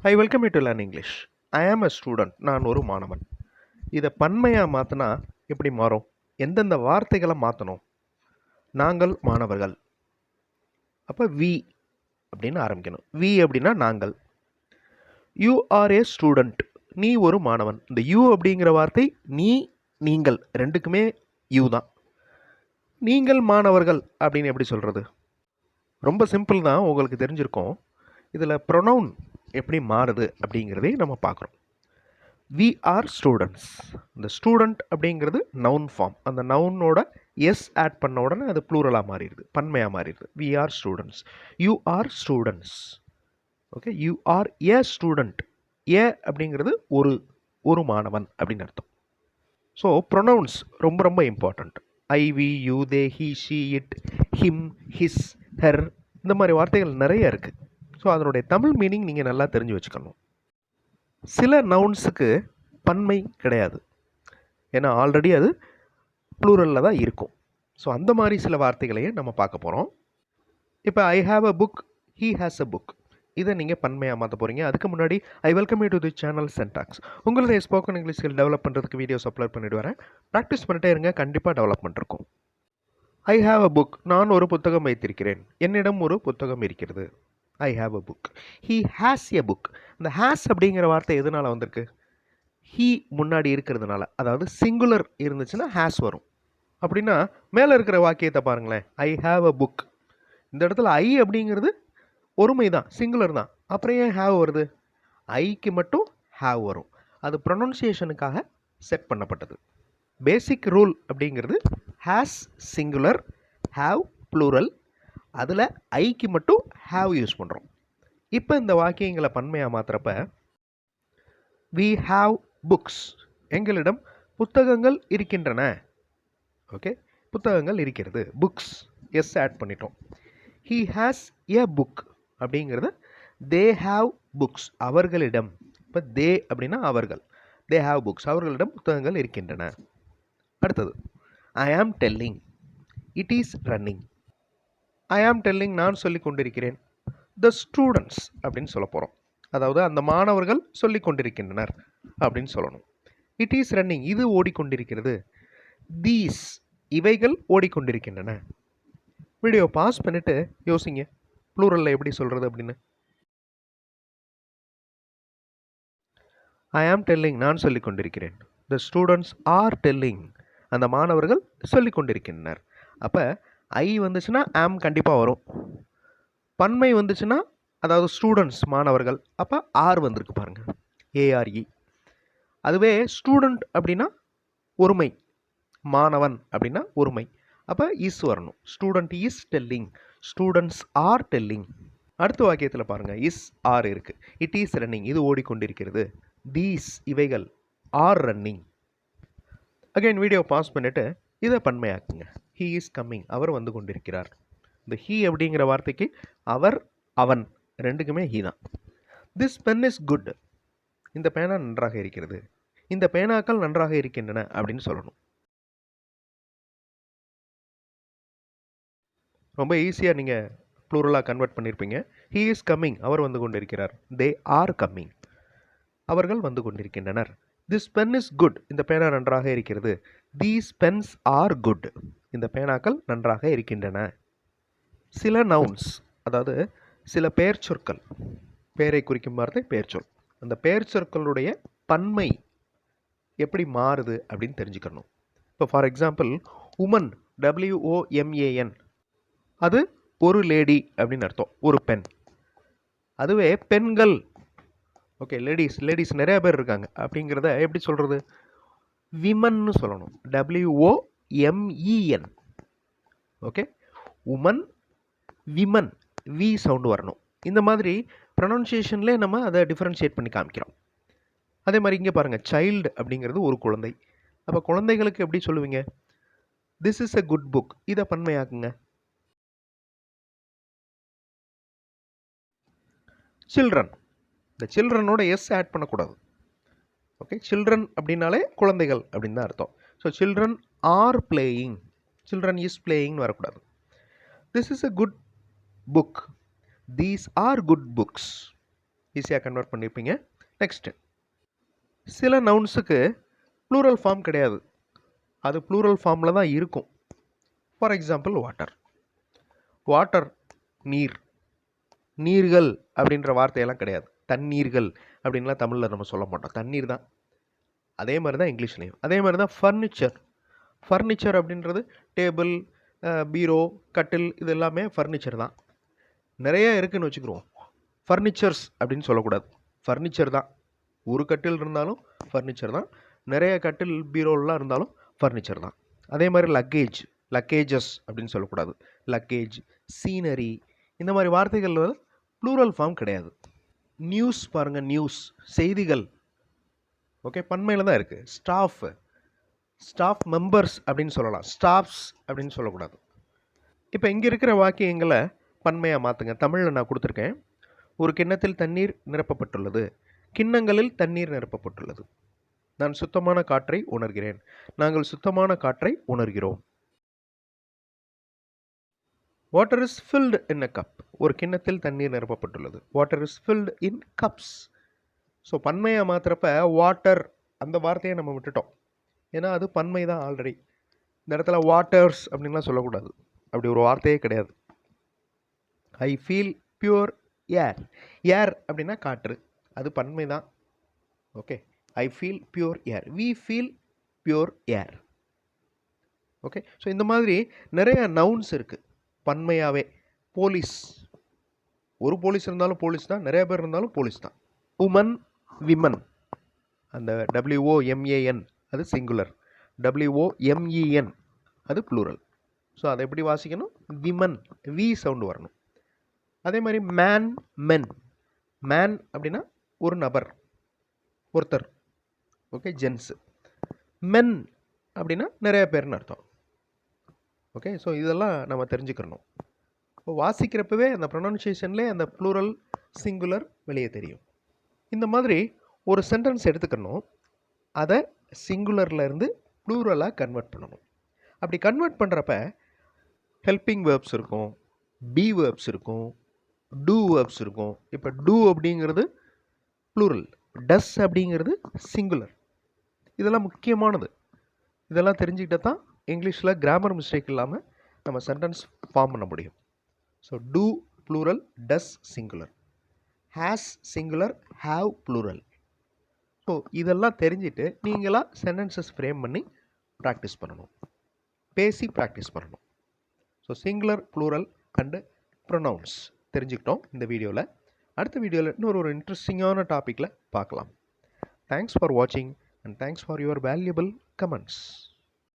I welcome you to learn English. I am a student. நான் ஒரு மாணவன். இதை பன்மையாக மாற்றினா எப்படி மாறும்? எந்தெந்த வார்த்தைகளை மாற்றணும்? நாங்கள் மாணவர்கள். அப்போ வி அப்படின்னு ஆரம்பிக்கணும். வி அப்படின்னா நாங்கள். You are a student. நீ ஒரு மாணவன். இந்த யூ அப்படிங்கிற வார்த்தை நீ, நீங்கள் ரெண்டுக்குமே யூ தான். நீங்கள் மாணவர்கள் அப்படின்னு எப்படி சொல்கிறது? ரொம்ப சிம்பிள் தான், உங்களுக்கு தெரிஞ்சிருக்கும். இதில் ப்ரொனவுன் எப்படி மாறுது அப்படிங்கிறதையும் நம்ம பார்க்குறோம். We are students. இந்த ஸ்டூடெண்ட் அப்படிங்கிறது நவுன் ஃபார்ம். அந்த நவுனோட எஸ் ஆட் பண்ண உடனே அது ப்ளூரலாக மாறிடுது, பன்மையாக மாறிடுது. We are students. You are students. Okay, you are a student. A அப்படிங்கிறது ஒரு மாணவன் அப்படின்னு அர்த்தம். ஸோ ப்ரொனவுன்ஸ் ரொம்ப ரொம்ப important. I, we, you, they, he, she, it, him, his, her, இந்த மாதிரி வார்த்தைகள் நிறைய இருக்குது. ஸோ அதனுடைய தமிழ் மீனிங் நீங்கள் நல்லா தெரிஞ்சு வச்சுக்கணும். சில நவுன்ஸுக்கு பன்மை கிடையாது, ஏன்னா ஆல்ரெடி அது ப்ளூரலில் தான் இருக்கும். ஸோ அந்த மாதிரி சில வார்த்தைகளையும் நம்ம பார்க்க போகிறோம். இப்போ I have a book, he has a book, இதை நீங்கள் பன்மையாக மாற்ற போகிறீங்க. அதுக்கு முன்னாடி I welcome you to the channel Sentax. உங்களுடைய ஸ்போக்கன் இங்கிலீஷ் ஸ்கில் டெவலப் பண்ணுறதுக்கு வீடியோஸ் அப்லோட் பண்ணிட்டு வரேன். ப்ராக்டிஸ் பண்ணிட்டே இருங்க, கண்டிப்பாக டெவலப்மெண்ட் இருக்கும். I have a book. நான் ஒரு புத்தகம் வைத்திருக்கிறேன். என்னிடம் ஒரு புத்தகம் இருக்கிறது. I have a book. He has a book. இந்த ஹேஸ் அப்படிங்கிற வார்த்தை எதனால் வந்திருக்கு? ஹீ முன்னாடி இருக்கிறதுனால. அதாவது சிங்குலர் இருந்துச்சுன்னா ஹேஸ் வரும். அப்படின்னா மேலே இருக்கிற வாக்கியத்தை பாருங்களேன். ஐ ஹாவ் அ புக். இந்த இடத்துல ஐ அப்படிங்கிறது ஒருமை தான், சிங்குலர் தான். அப்புறம் ஏன் ஹேவ் வருது? ஐக்கு மட்டும் ஹேவ் வரும். அது ப்ரொனன்சியேஷனுக்காக செட் பண்ணப்பட்டது. பேசிக் ரூல் அப்படிங்கிறது ஹேஸ் சிங்குலர், ஹேவ் ப்ளூரல். அதில் ஐக்கு மட்டும் ஹேவ் யூஸ் பண்ணுறோம். இப்போ இந்த வாக்கியங்களை பன்மையாக மாற்றுறப்ப வி ஹாவ் புக்ஸ். எங்களிடம் புத்தகங்கள் இருக்கின்றன. ஓகே, புத்தகங்கள் இருக்கிறது. புக்ஸ் எஸ் ஆட் பண்ணிட்டோம். ஹீ ஹேஸ் எ புக் அப்படிங்கிறது தே ஹாவ் புக்ஸ். அவர்களிடம். இப்போ தே அப்படின்னா அவர்கள். They have books. அவர்களிடம் புத்தகங்கள் இருக்கின்றன. அடுத்தது I am telling, it is running. I am telling, நான் சொல்லிக் கொண்டிருக்கிறேன். த ஸ்டூடெண்ட்ஸ் அப்படின்னு சொல்ல போகிறோம். அதாவது அந்த மாணவர்கள் சொல்லிக் கொண்டிருக்கின்றனர் அப்படின்னு சொல்லணும். இட் இஸ் ரன்னிங், இது ஓடிக்கொண்டிருக்கிறது. தீஸ், இவைகள் ஓடிக்கொண்டிருக்கின்றன. வீடியோ பாஸ் பண்ணிவிட்டு யோசிங்க, ப்ளூரலில் எப்படி சொல்கிறது அப்படின்னு. ஐ ஆம் டெல்லிங், நான் சொல்லிக் கொண்டிருக்கிறேன். த ஸ்டூடெண்ட்ஸ் ஆர் டெல்லிங், அந்த மாணவர்கள் சொல்லிக் கொண்டிருக்கின்றனர். அப்போ ஐ வந்துச்சுன்னா ஆம் கண்டிப்பாக வரும். பன்மை வந்துச்சுன்னா, அதாவது ஸ்டூடெண்ட்ஸ் மாணவர்கள், அப்போ ஆர் வந்திருக்கு பாருங்கள், ஏஆர்இ. அதுவே ஸ்டூடெண்ட் அப்படின்னா ஒருமை, மாணவன் அப்படின்னா ஒருமை, அப்போ இஸ் வரணும். Student is telling, students are telling. அடுத்த வாக்கியத்தில் பாருங்கள், இஸ் ஆர் இருக்குது. இட் இஸ் ரன்னிங், இது ஓடிக்கொண்டிருக்கிறது. தீஸ், இவைகள், are running. Again video pass பண்ணிவிட்டு இதை பன்மையாக்குங்க. ஹீ இஸ் கம்மிங், அவர் வந்து கொண்டிருக்கிறார். இந்த ஹீ அப்படிங்கிற வார்த்தைக்கு அவர், அவன் ரெண்டுக்குமே ஹீ தான். திஸ் பென் இஸ் குட், இந்த பேனா நன்றாக இருக்கிறது. இந்த பேனாக்கள் நன்றாக இருக்கின்றன அப்படின்னு சொல்லணும். ரொம்ப ஈஸியாக நீங்கள் ப்ளூரலாக கன்வெர்ட் பண்ணியிருப்பீங்க. ஹீ இஸ் கம்மிங், அவர் வந்து கொண்டிருக்கிறார். தே ஆர் கம்மிங், அவர்கள் வந்து கொண்டிருக்கின்றனர். திஸ் பென் இஸ் குட், இந்த பேனா நன்றாக இருக்கிறது. தீஸ் பென்ஸ் ஆர் குட், இந்த பேனாக்கள் நன்றாக இருக்கின்றன. சில நவுன்ஸ், அதாவது சில பெயர் சொற்கள், பெயரை குறிக்கும் வார்த்தை பெயர் சொல். அந்த பெயர் சொற்களுடைய பன்மை எப்படி மாறுது அப்படின்னு தெரிஞ்சுக்கணும். இப்போ ஃபார் எக்ஸாம்பிள் உமன், WOMAN, அது ஒரு லேடி அப்படின்னு அர்த்தம், ஒரு பெண். அதுவே பெண்கள், ஓகே, லேடிஸ் நிறைய பேர் இருக்காங்க அப்படிங்கிறத எப்படி சொல்கிறது? விமன்னு சொல்லணும், WOMEN. Okay, woman, women, V sound வரணும். இந்த மாதிரி ப்ரொனன்சியேஷன்லேயே நம்ம அதை டிஃப்ரென்ஷியேட் பண்ணி காமிக்கிறோம். அதே மாதிரி இங்கே பாருங்கள், சைல்டு அப்படிங்கிறது ஒரு குழந்தை. அப்போ குழந்தைகளுக்கு எப்படி சொல்லுவீங்க? This is a good book, இதை பன்மையாக்குங்க. சில்ட்ரன், இந்த சில்ட்ரனோட எஸ் ஆட் பண்ணக்கூடாது. ஓகே, சில்ட்ரன் அப்படின்னாலே குழந்தைகள் அப்படின்னு தான் அர்த்தம். So children are playing, children is பிளேயிங்னு வரக்கூடாது. This is a good book, these are good books. ஈஸியாக கன்வெர்ட் பண்ணியிருப்பீங்க. நெக்ஸ்ட்டு, சில நவுன்ஸுக்கு ப்ளூரல் ஃபார்ம் கிடையாது, அது ப்ளூரல் ஃபார்மில் தான் இருக்கும். For example water. வாட்டர் நீர், நீர்கள் அப்படின்ற வார்த்தையெல்லாம் கிடையாது. தண்ணீர்கள் அப்படின்லாம் தமிழில் நம்ம சொல்ல மாட்டோம், தண்ணீர் தான். அதே மாதிரி தான் இங்கிலீஷ்லேயும். அதே மாதிரி தான் ஃபர்னிச்சர். ஃபர்னிச்சர் அப்படின்றது டேபிள், பீரோ, கட்டில், இது எல்லாமே ஃபர்னிச்சர் தான். நிறைய இருக்குதுன்னு வச்சுக்கிறோம், ஃபர்னிச்சர்ஸ் அப்படின்னு சொல்லக்கூடாது. ஃபர்னிச்சர் தான். ஒரு கட்டில் இருந்தாலும் ஃபர்னிச்சர் தான், நிறைய கட்டில் பீரோலாம் இருந்தாலும் ஃபர்னிச்சர் தான். அதே மாதிரி லக்கேஜ், லக்கேஜஸ் அப்படின்னு சொல்லக்கூடாது. லக்கேஜ், சீனரி, இந்த மாதிரி வார்த்தைகள் ப்ளூரல் ஃபார்ம் கிடையாது. நியூஸ் பாருங்கள், நியூஸ் செய்திகள், ஓகே, பன்மையில் தான் இருக்குது. ஸ்டாஃப், ஸ்டாஃப் மெம்பர்ஸ் அப்படின்னு சொல்லலாம், ஸ்டாஃப்ஸ் அப்படின்னு சொல்லக்கூடாது. இப்போ இங்கே இருக்கிற வாக்கியங்களை பன்மையாக மாற்றுங்க. தமிழில் நான் கொடுத்துருக்கேன். ஒரு கிண்ணத்தில் தண்ணீர் நிரப்பப்பட்டுள்ளது, கிண்ணங்களில் தண்ணீர் நிரப்பப்பட்டுள்ளது. நான் சுத்தமான காற்றை உணர்கிறேன், நாங்கள் சுத்தமான காற்றை உணர்கிறோம். Water is filled in a cup, ஒரு கிண்ணத்தில் தண்ணீர் நிரப்பப்பட்டுள்ளது. Water is filled in cups. So பன்மையாக மாத்திரப்ப வாட்டர் அந்த வார்த்தையை நம்ம விட்டுட்டோம், ஏன்னா அது பன்மை தான் ஆல்ரெடி. இந்த இடத்துல வாட்டர்ஸ் அப்படின்லாம் சொல்லக்கூடாது, அப்படி ஒரு வார்த்தையே கிடையாது. ஐ ஃபீல் பியூர் ஏர். ஏர் அப்படின்னா காற்று, அது பன்மை தான். Okay, I feel pure air, we feel pure air. Okay, so இந்த மாதிரி நிறைய நவுன்ஸ் இருக்குது பன்மையாகவே. போலீஸ், ஒரு போலீஸ் இருந்தாலும் போலீஸ் தான், நிறைய பேர் இருந்தாலும் போலீஸ் தான். உமன், விமன், அந்த WOMAN அது சிங்குலர், WOMEN அது ப்ளூரல். ஸோ அதை எப்படி வாசிக்கணும்? விமன், வி சவுண்டு வரணும். அதே மாதிரி மேன், மென். மேன் அப்படின்னா ஒரு நபர், ஒருத்தர், ஓகே, ஜென்ஸு. மென் அப்படின்னா நிறைய பேர்னு அர்த்தம். ஓகே, ஸோ இதெல்லாம் நம்ம தெரிஞ்சுக்கணும். இப்போ வாசிக்கிறப்பவே அந்த ப்ரொனன்சியேஷன்லேயே அந்த ப்ளூரல் சிங்குலர் வெளியே தெரியும். இந்த மாதிரி ஒரு சென்டென்ஸ் எடுத்துக்கணும், அதை சிங்குலர்லேருந்து ப்ளூரலாக கன்வெர்ட் பண்ணணும். அப்படி கன்வெர்ட் பண்ணுறப்ப ஹெல்பிங் வேர்ப்ஸ் இருக்கும், பி வேர்ப்ஸ் இருக்கும், டூ வேர்ப்ஸ் இருக்கும். இப்போ டூ அப்படிங்கிறது ப்ளூரல், டஸ் அப்படிங்கிறது சிங்குலர். இதெல்லாம் முக்கியமானது. இதெல்லாம் தெரிஞ்சுக்கிட்டால் தான் இங்கிலீஷில் கிராமர் மிஸ்டேக் இல்லாமல் நம்ம சென்டென்ஸ் ஃபார்ம் பண்ண முடியும். So do plural, does singular, has singular, have plural. So இதெல்லாம் தெரிஞ்சுட்டு நீங்களாக சென்டென்சஸ் ஃப்ரேம் பண்ணி ப்ராக்டிஸ் பண்ணணும், பேசி ப்ராக்டிஸ் பண்ணணும். So singular, plural and pronouns தெரிஞ்சுக்கிட்டோம் இந்த வீடியோவில். அடுத்த வீடியோவில் இன்னொரு இன்ட்ரெஸ்டிங்கான டாப்பிக்கில் பார்க்கலாம். தேங்க்ஸ் ஃபார் வாட்சிங் and thanks for your valuable comments.